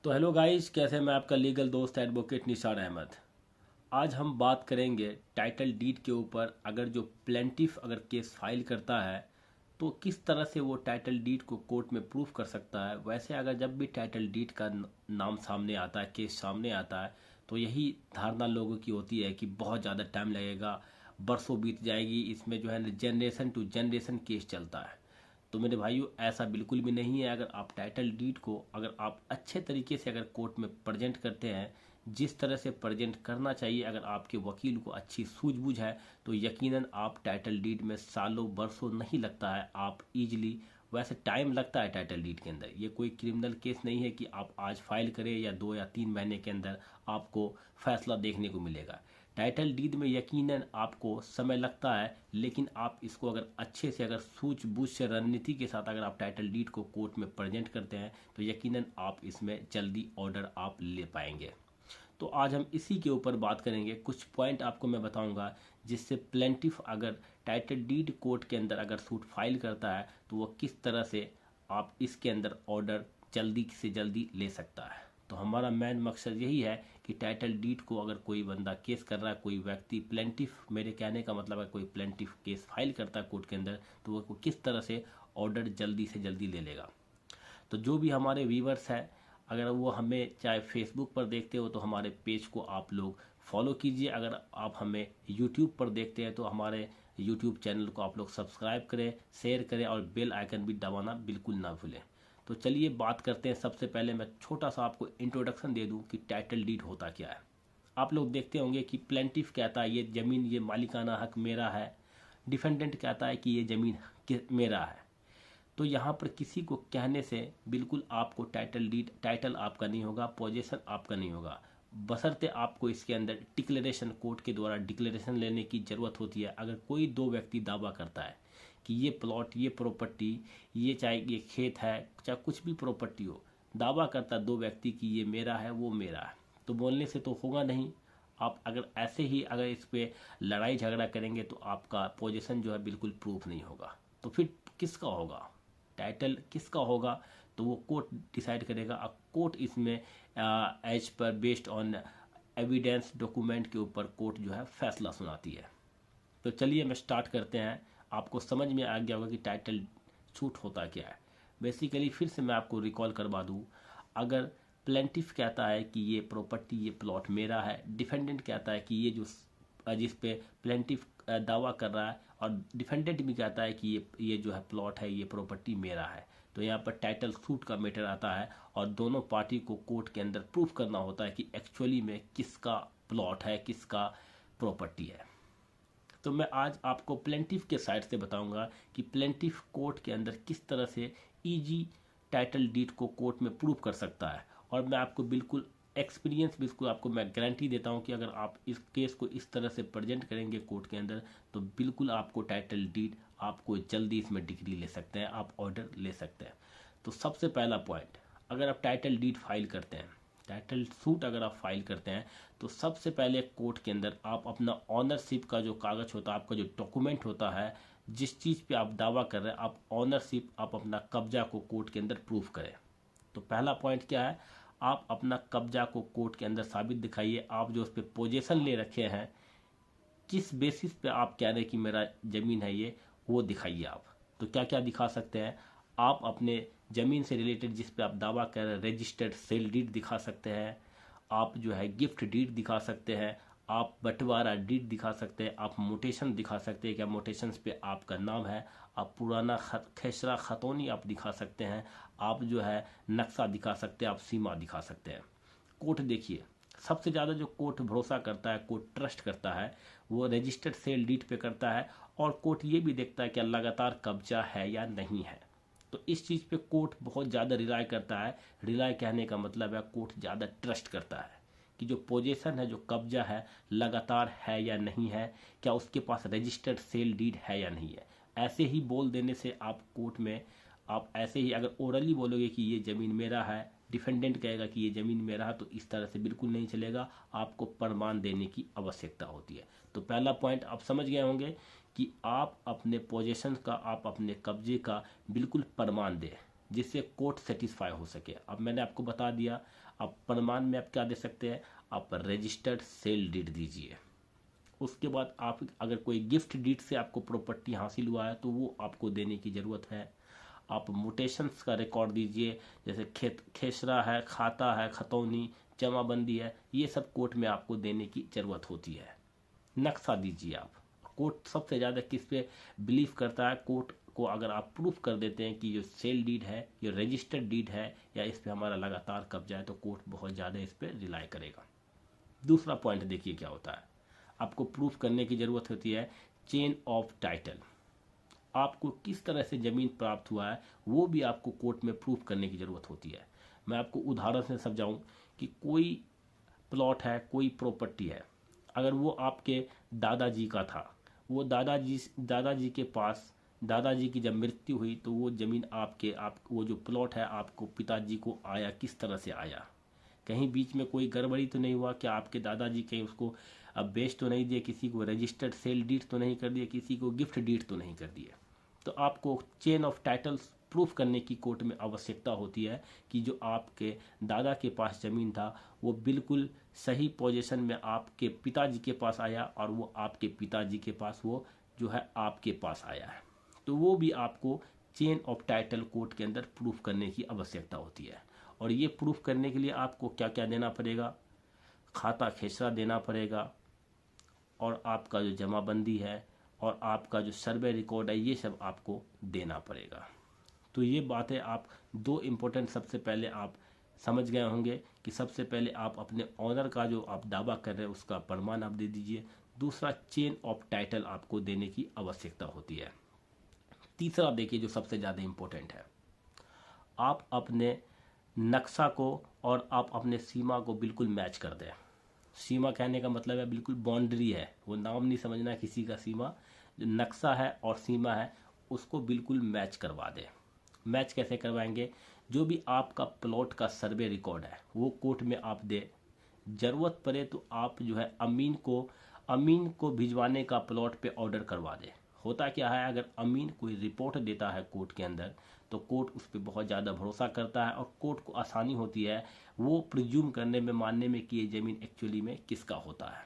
तो hello guys, कैसे हैं? मैं आपका लीगल दोस्त एडवोकेट निसार अहमद। आज हम बात करेंगे टाइटल डीड के ऊपर। अगर जो प्लेंटिफ अगर केस फाइल करता है तो किस तरह से वो टाइटल डीड को कोर्ट में प्रूफ कर सकता है। वैसे अगर जब भी टाइटल डीड का नाम सामने आता है, केस सामने आता है, तो यही धारणा लोगों की होती है कि बहुत ज़्यादा टाइम लगेगा, बरसों बीत जाएगी, इसमें जो है जनरेशन टू जनरेशन केस चलता है। तो मेरे भाइयों, ऐसा बिल्कुल भी नहीं है। अगर आप टाइटल डीड को अगर आप अच्छे तरीके से अगर कोर्ट में प्रेजेंट करते हैं, जिस तरह से प्रेजेंट करना चाहिए, अगर आपके वकील को अच्छी सूझबूझ है, तो यकीनन आप टाइटल डीड में सालों बरसों नहीं लगता है, आप इजीली। वैसे टाइम लगता है टाइटल डीड के अंदर, ये कोई क्रिमिनल केस नहीं है कि आप आज फाइल करें या 2 या 3 महीने के अंदर आपको फैसला देखने को मिलेगा। टाइटल डीड में यकीनन आपको समय लगता है, लेकिन आप इसको अगर अच्छे से अगर सूझबूझ से रणनीति के साथ अगर आप टाइटल डीड को कोर्ट में प्रेजेंट करते हैं, तो यकीनन आप इसमें जल्दी ऑर्डर आप ले पाएंगे। तो आज हम इसी के ऊपर बात करेंगे। कुछ पॉइंट आपको मैं बताऊंगा जिससे प्लेंटिफ अगर टाइटल डीड कोर्ट के अंदर अगर सूट फाइल करता है तो वो किस तरह से आप इसके अंदर ऑर्डर जल्दी से जल्दी ले सकता है। तो हमारा मेन मकसद यही है कि टाइटल डीड को अगर कोई बंदा केस कर रहा है, कोई व्यक्ति प्लेंटिफ, मेरे कहने का मतलब है कोई प्लेंटिफ केस फाइल करता है कोर्ट के अंदर, तो वो किस तरह से ऑर्डर जल्दी से जल्दी ले लेगा। तो जो भी हमारे व्यूवर्स हैं, अगर वो हमें चाहे फेसबुक पर देखते हो तो हमारे पेज को आप लोग फॉलो कीजिए। अगर आप हमें यूट्यूब पर देखते हैं तो हमारे यूट्यूब चैनल को आप लोग सब्सक्राइब करें, शेयर करें और बेल आइकन भी दबाना बिल्कुल ना भूलें। तो चलिए बात करते हैं। सबसे पहले मैं छोटा सा आपको इंट्रोडक्शन दे दूं कि टाइटल डीड होता क्या है। आप लोग देखते होंगे कि प्लेंटिफ कहता है ये ज़मीन, ये मालिकाना हक मेरा है। डिफेंडेंट कहता है कि ये ज़मीन मेरा है। तो यहाँ पर किसी को कहने से बिल्कुल आपको टाइटल डीड, टाइटल आपका नहीं होगा, पोजीशन आपका नहीं होगा, बशर्ते आपको इसके अंदर डिक्लेरेशन, कोर्ट के द्वारा डिक्लेरेशन लेने की ज़रूरत होती है। अगर कोई दो व्यक्ति दावा करता है कि ये प्लॉट, ये प्रॉपर्टी, ये चाहे ये खेत है, चाहे कुछ भी प्रॉपर्टी हो, दावा करता है दो व्यक्ति कि ये मेरा है, वो मेरा है, तो बोलने से तो होगा नहीं। आप अगर ऐसे ही अगर इस पर लड़ाई झगड़ा करेंगे तो आपका पोजीशन जो है बिल्कुल प्रूफ नहीं होगा। तो फिर किसका होगा, टाइटल किसका होगा? तो वो कोर्ट डिसाइड करेगा। अब कोर्ट इसमें as per based on evidence document के ऊपर कोर्ट जो है फैसला सुनाती है। तो चलिए मैं स्टार्ट करते हैं। आपको समझ में आ गया होगा कि टाइटल छूट होता क्या है। बेसिकली फिर से मैं आपको रिकॉल करवा दूँ। अगर प्लेंटिफ कहता है कि ये प्रॉपर्टी, ये प्लॉट मेरा है, डिफेंडेंट कहता है कि ये जो जिस पे प्लेंटिफ दावा कर रहा है, और डिफेंडेंट भी कहता है कि ये जो है प्लॉट है, ये प्रॉपर्टी मेरा है, तो यहाँ पर टाइटल सूट का मैटर आता है और दोनों पार्टी को कोर्ट के अंदर प्रूफ करना होता है कि एक्चुअली में किसका प्लॉट है, किसका प्रॉपर्टी है। तो मैं आज आपको प्लेंटिफ के साइड से बताऊंगा कि प्लेंटिफ कोर्ट के अंदर किस तरह से इजी टाइटल डीड को कोर्ट में प्रूव कर सकता है। और मैं आपको बिल्कुल एक्सपीरियंस, बिल्कुल आपको मैं गारंटी देता हूं कि अगर आप इस केस को इस तरह से प्रेजेंट करेंगे कोर्ट के अंदर, तो बिल्कुल आपको टाइटल डीड, आपको जल्दी इसमें डिग्री ले सकते हैं, आप ऑर्डर ले सकते हैं। तो सबसे पहला पॉइंट, अगर आप टाइटल डीड फाइल करते हैं, टाइटल सूट अगर आप फाइल करते हैं, तो सबसे पहले कोर्ट के अंदर आप अपना ऑनरशिप का जो कागज होता है, आपका जो डॉक्यूमेंट होता है, जिस चीज़ पे आप दावा कर रहे हैं, आप ऑनरशिप, आप अपना कब्जा को कोर्ट के अंदर प्रूफ करें। तो पहला पॉइंट क्या है, आप अपना कब्जा को कोर्ट के अंदर साबित दिखाइए। आप जो उस पर पोजीशन ले रखे हैं, किस बेसिस पे आप कह रहे हैं कि मेरा ज़मीन है ये, वो दिखाइए आप। तो क्या क्या दिखा सकते हैं आप? अपने ज़मीन से रिलेटेड जिस पे आप दावा कर रहे हैं, रजिस्टर्ड सेल डीड दिखा सकते हैं, आप जो है गिफ्ट डीड दिखा सकते हैं, आप बंटवारा डीड दिखा सकते हैं, आप मोटेशन दिखा सकते हैं, क्या मोटेशंस पे आपका नाम है, आप पुराना खेसरा खतौनी आप दिखा सकते हैं, आप जो है नक्शा दिखा सकते हैं, आप सीमा दिखा सकते हैं। कोर्ट देखिए, सबसे ज़्यादा जो कोर्ट भरोसा करता है, कोर्ट ट्रस्ट करता है, वो रजिस्टर्ड सेल डीड पे करता है। और कोर्ट ये भी देखता है कि लगातार कब्जा है या नहीं है। तो इस चीज़ पे कोर्ट बहुत ज़्यादा रिलाय करता है। रिलाय कहने का मतलब है कोर्ट ज़्यादा ट्रस्ट करता है कि जो पोजीशन है, जो कब्जा है, लगातार है या नहीं है, क्या उसके पास रजिस्टर्ड सेल डीड है या नहीं है। ऐसे ही बोल देने से आप कोर्ट में, आप ऐसे ही अगर ओरली बोलोगे कि ये ज़मीन मेरा है, डिफेंडेंट कहेगा कि ये ज़मीन मेरा है, तो इस तरह से बिल्कुल नहीं चलेगा, आपको प्रमाण देने की आवश्यकता होती है। तो पहला पॉइंट आप समझ गए होंगे कि आप अपने पोजीशन का, आप अपने कब्जे का बिल्कुल प्रमाण दें। जिससे कोर्ट सेटिस्फाई हो सके। अब मैंने आपको बता दिया, अब प्रमाण में आप क्या दे सकते हैं, आप रजिस्टर्ड सेल डीड दीजिए। उसके बाद आप अगर कोई गिफ्ट डीड से आपको प्रॉपर्टी हासिल हुआ है तो वो आपको देने की ज़रूरत है। आप म्यूटेशंस का रिकॉर्ड दीजिए, जैसे खेसरा है, खाता है, खतौनी, जमाबंदी है, ये सब कोर्ट में आपको देने की ज़रूरत होती है। नक्शा दीजिए आप। कोर्ट सबसे ज़्यादा किस पे बिलीव करता है, कोर्ट को अगर आप प्रूफ कर देते हैं कि जो सेल डीड है, ये रजिस्टर्ड डीड है, या इस पे हमारा लगातार कब्जा है, तो कोर्ट बहुत ज़्यादा इस पे रिलाई करेगा। दूसरा पॉइंट देखिए क्या होता है, आपको प्रूफ करने की ज़रूरत होती है चेन ऑफ टाइटल। आपको किस तरह से ज़मीन प्राप्त हुआ है वो भी आपको कोर्ट में प्रूफ करने की ज़रूरत होती है। मैं आपको उदाहरण से समझाऊं कि कोई प्लॉट है, कोई प्रॉपर्टी है, अगर वो आपके दादाजी का था, वो दादाजी के पास, दादाजी की जब मृत्यु हुई तो वो ज़मीन आप वो जो प्लॉट है आपको पिताजी को आया, किस तरह से आया, कहीं बीच में कोई गड़बड़ी तो नहीं हुआ कि आपके दादाजी कहीं उसको अब बेच तो नहीं दिए, किसी को रजिस्टर्ड सेल डीड तो नहीं कर दिए, किसी को गिफ्ट डीड तो नहीं कर दिए। तो आपको चेन ऑफ टाइटल्स प्रूफ करने की कोर्ट में आवश्यकता होती है कि जो आपके दादा के पास ज़मीन था वो बिल्कुल सही पोजीशन में आपके पिताजी के पास आया, और वो आपके पिताजी के पास वो जो है आपके पास आया है। तो वो भी आपको चेन ऑफ टाइटल कोर्ट के अंदर प्रूफ करने की आवश्यकता होती है। और ये प्रूफ करने के लिए आपको क्या क्या देना पड़ेगा, खाता खेसरा देना पड़ेगा, और आपका जो जमाबंदी है और आपका जो सर्वे रिकॉर्ड है, ये सब आपको देना पड़ेगा। तो ये बातें आप दो इम्पोर्टेंट सबसे पहले आप समझ गए होंगे कि सबसे पहले आप अपने ऑनर का जो आप दावा कर रहे हैं उसका प्रमाण आप दे दीजिए। दूसरा, चेन ऑफ टाइटल आपको देने की आवश्यकता होती है। तीसरा देखिए जो सबसे ज़्यादा इम्पोर्टेंट है, आप अपने नक्शा को और आप अपने सीमा को बिल्कुल मैच कर दें। सीमा कहने का मतलब है बिल्कुल बाउंड्री है, वो नाम नहीं समझना किसी का। सीमा जो नक्शा है और सीमा है उसको बिल्कुल मैच करवा दें। मैच कैसे करवाएंगे, जो भी आपका प्लॉट का सर्वे रिकॉर्ड है वो कोर्ट में आप दे। ज़रूरत पड़े तो आप जो है अमीन को भिजवाने का प्लॉट पे ऑर्डर करवा दे। होता क्या है, अगर अमीन कोई रिपोर्ट देता है कोर्ट के अंदर तो कोर्ट उस पर बहुत ज़्यादा भरोसा करता है, और कोर्ट को आसानी होती है वो प्रिज्यूम करने में, मानने में कि ये ज़मीन एक्चुअली में किसका होता है।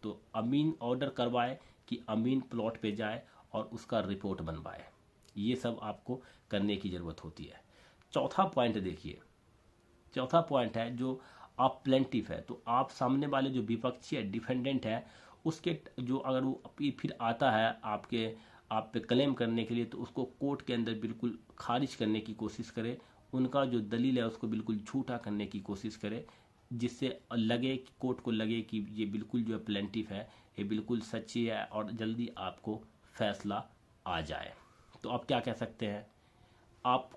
तो अमीन ऑर्डर करवाए कि अमीन प्लॉट पे जाए और उसका रिपोर्ट बनवाए। ये सब आपको करने की ज़रूरत होती है। चौथा पॉइंट देखिए, चौथा पॉइंट है जो आप प्लेंटिफ है, तो आप सामने वाले जो विपक्षी है, डिफेंडेंट है, उसके जो अगर वो फिर आता है आप पे क्लेम करने के लिए, तो उसको कोर्ट के अंदर बिल्कुल खारिज करने की कोशिश करे। उनका जो दलील है उसको बिल्कुल झूठा करने की कोशिश करे, जिससे लगे कि कोर्ट को लगे कि ये बिल्कुल जो है प्लेंटिफ है, ये बिल्कुल सच्ची है, और जल्दी आपको फैसला आ जाए। तो आप क्या कह सकते हैं, आप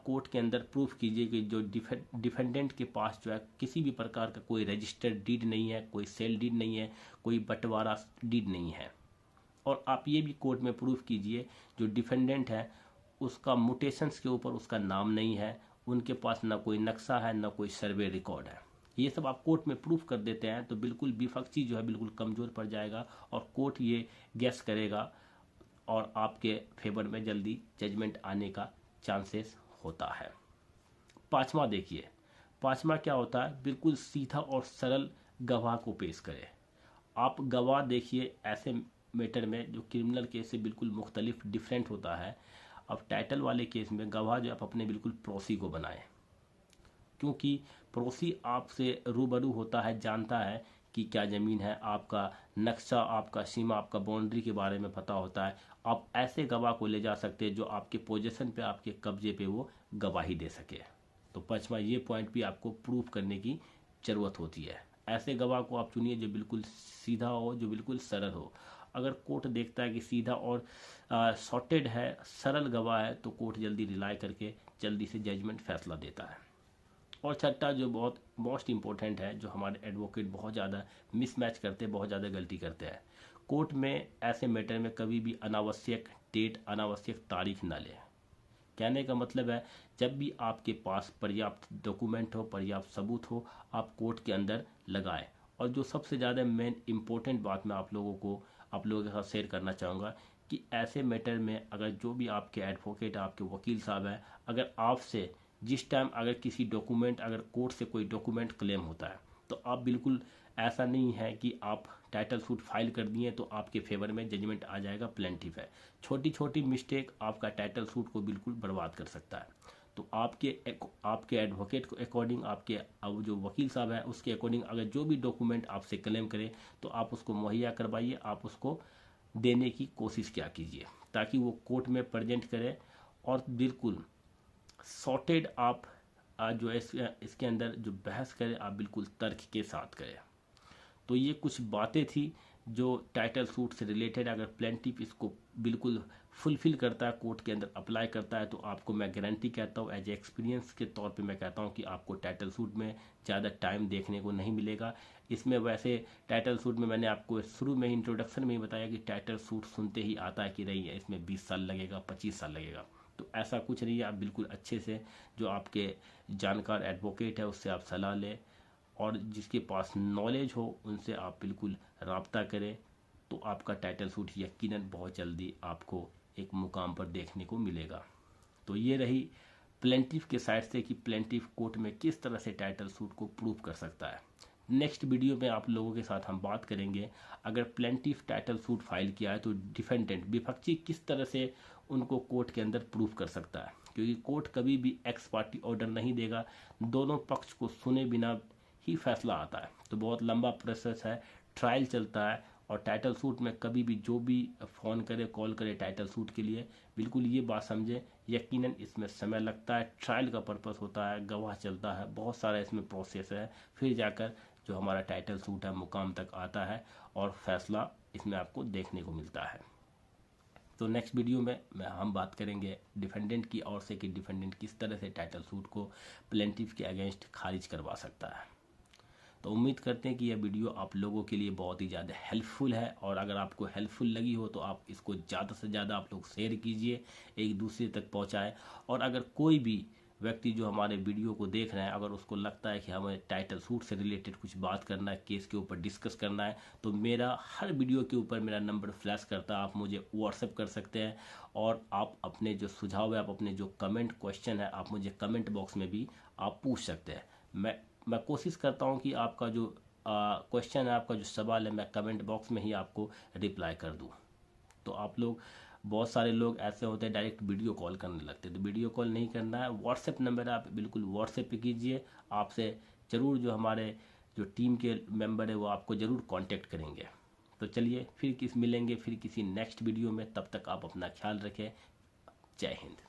कोर्ट के अंदर प्रूफ कीजिए कि जो डिफेंडेंट के पास जो है किसी भी प्रकार का कोई रजिस्टर्ड डीड नहीं है, कोई सेल डीड नहीं है, कोई बंटवारा डीड नहीं है। और आप ये भी कोर्ट में प्रूफ कीजिए जो डिफेंडेंट है उसका म्यूटेशंस के ऊपर उसका नाम नहीं है, उनके पास ना कोई नक्शा है ना कोई सर्वे रिकॉर्ड है। ये सब आप कोर्ट में प्रूफ कर देते हैं तो बिल्कुल विपक्षी जो है बिल्कुल कमज़ोर पड़ जाएगा, और कोर्ट ये गैस करेगा और आपके फेवर में जल्दी जजमेंट आने का चांसेस होता है। पांचवा देखिए, पांचवा क्या होता है, बिल्कुल सीधा और सरल गवाह को पेश करें। आप गवाह देखिए ऐसे मैटर में जो क्रिमिनल केस से बिल्कुल मुख्तलिफ डिफरेंट होता है। अब टाइटल वाले केस में गवाह जो आप अपने बिल्कुल पड़ोसी को बनाएं, क्योंकि पड़ोसी आपसे रूबरू होता है, जानता है कि क्या ज़मीन है, आपका नक्शा, आपका सीमा, आपका बाउंड्री के बारे में पता होता है। आप ऐसे गवाह को ले जा सकते हैं जो आपके पोजीशन पे, आपके कब्जे पे वो गवाही दे सके। तो पांचवा ये पॉइंट भी आपको प्रूफ करने की ज़रूरत होती है। ऐसे गवाह को आप चुनिए जो बिल्कुल सीधा हो, जो बिल्कुल सरल हो। अगर कोर्ट देखता है कि सीधा और सॉर्टेड है, सरल गवाह है, तो कोर्ट जल्दी रिलाई करके जल्दी से जजमेंट फैसला देता है। और छठा जो बहुत मोस्ट इम्पोर्टेंट है, जो हमारे एडवोकेट बहुत ज़्यादा मिसमैच करते हैं, बहुत ज़्यादा गलती करते हैं, कोर्ट में ऐसे मैटर में कभी भी अनावश्यक डेट, अनावश्यक तारीख ना लें। कहने का मतलब है जब भी आपके पास पर्याप्त डॉक्यूमेंट हो, पर्याप्त सबूत हो, आप कोर्ट के अंदर लगाएं। और जो सबसे ज़्यादा मेन इम्पोर्टेंट बात मैं आप लोगों के साथ शेयर करना चाहूँगा कि ऐसे मैटर में अगर जो भी आपके एडवोकेट, आपके वकील साहब हैं, अगर आपसे जिस टाइम अगर किसी डॉक्यूमेंट, अगर कोर्ट से कोई डॉक्यूमेंट क्लेम होता है, तो आप बिल्कुल, ऐसा नहीं है कि आप टाइटल सूट फाइल कर दिए तो आपके फेवर में जजमेंट आ जाएगा, प्लेंटिफ है। छोटी छोटी मिस्टेक आपका टाइटल सूट को बिल्कुल बर्बाद कर सकता है। तो आपके एडवोकेट को अकॉर्डिंग, आपके अब जो वकील साहब है उसके अकॉर्डिंग अगर जो भी डॉक्यूमेंट आपसे क्लेम करे तो आप उसको मुहैया करवाइए, आप उसको देने की कोशिश क्या कीजिए, ताकि वो कोर्ट में प्रेजेंट करे और बिल्कुल सॉर्टेड आप जो है इसके अंदर जो बहस करें आप बिल्कुल तर्क के साथ करें। तो ये कुछ बातें थी जो टाइटल सूट से रिलेटेड, अगर प्लेंटिफ इसको बिल्कुल फुलफिल करता है, कोर्ट के अंदर अप्लाई करता है, तो आपको मैं गारंटी कहता हूँ, एज एक्सपीरियंस के तौर पे मैं कहता हूँ कि आपको टाइटल सूट में ज़्यादा टाइम देखने को नहीं मिलेगा। इसमें वैसे टाइटल सूट में मैंने आपको शुरू में ही इंट्रोडक्शन में ही बताया कि टाइटल सूट सुनते ही आता है कि नहीं है इसमें 20 साल लगेगा, 25 साल लगेगा। तो ऐसा कुछ नहीं है, आप बिल्कुल अच्छे से जो आपके जानकार एडवोकेट है उससे आप सलाह लें, और जिसके पास नॉलेज हो उनसे आप बिल्कुल रब्ता करें, तो आपका टाइटल सूट यकीनन बहुत जल्दी आपको एक मुकाम पर देखने को मिलेगा। तो ये रही प्लेंटिफ के साइड से कि प्लेंटिफ कोर्ट में किस तरह से टाइटल सूट को प्रूव कर सकता है। नेक्स्ट वीडियो में आप लोगों के साथ हम बात करेंगे, अगर प्लेंटिफ टाइटल सूट फाइल किया है तो डिफेंडेंट, विपक्षी किस तरह से उनको कोर्ट के अंदर प्रूव कर सकता है, क्योंकि कोर्ट कभी भी एक्स पार्टी ऑर्डर नहीं देगा, दोनों पक्ष को सुने बिना ही फैसला आता है। तो बहुत लंबा प्रोसेस है, ट्रायल चलता है, और टाइटल सूट में कभी भी जो भी फ़ोन करे, कॉल करे टाइटल सूट के लिए, बिल्कुल ये बात समझे, यकीनन इसमें समय लगता है, ट्रायल का पर्पस होता है, गवाह चलता है, बहुत सारा इसमें प्रोसेस है, फिर जाकर जो हमारा टाइटल सूट है मुकाम तक आता है और फैसला इसमें आपको देखने को मिलता है। तो नेक्स्ट वीडियो में हम बात करेंगे डिफेंडेंट की ओर से कि डिफेंडेंट किस तरह से टाइटल सूट को प्लेंटिफ के अगेंस्ट खारिज करवा सकता है। तो उम्मीद करते हैं कि यह वीडियो आप लोगों के लिए बहुत ही ज़्यादा हेल्पफुल है, और अगर आपको हेल्पफुल लगी हो तो आप इसको ज़्यादा से ज़्यादा आप लोग शेयर कीजिए, एक दूसरे तक पहुंचाएं। और अगर कोई भी व्यक्ति जो हमारे वीडियो को देख रहे हैं, अगर उसको लगता है कि हमें टाइटल सूट से रिलेटेड कुछ बात करना है, केस के ऊपर डिस्कस करना है, तो मेरा हर वीडियो के ऊपर मेरा नंबर फ्लैश करता है, आप मुझे व्हाट्सएप कर सकते हैं, और आप अपने जो सुझाव है, आप अपने जो कमेंट क्वेश्चन है, आप मुझे कमेंट बॉक्स में भी आप पूछ सकते हैं। मैं कोशिश करता हूं कि आपका जो क्वेश्चन है, आपका जो सवाल है, मैं कमेंट बॉक्स में ही आपको रिप्लाई कर दूं। तो आप लोग, बहुत सारे लोग ऐसे होते हैं डायरेक्ट वीडियो कॉल करने लगते हैं, तो वीडियो कॉल नहीं करना है, व्हाट्सएप नंबर है, आप बिल्कुल व्हाट्सएप पे कीजिए, आपसे ज़रूर जो हमारे जो टीम के मेंबर है वो आपको ज़रूर कांटेक्ट करेंगे। तो चलिए फिर मिलेंगे फिर किसी नेक्स्ट वीडियो में, तब तक आप अपना ख्याल रखें। जय हिंद।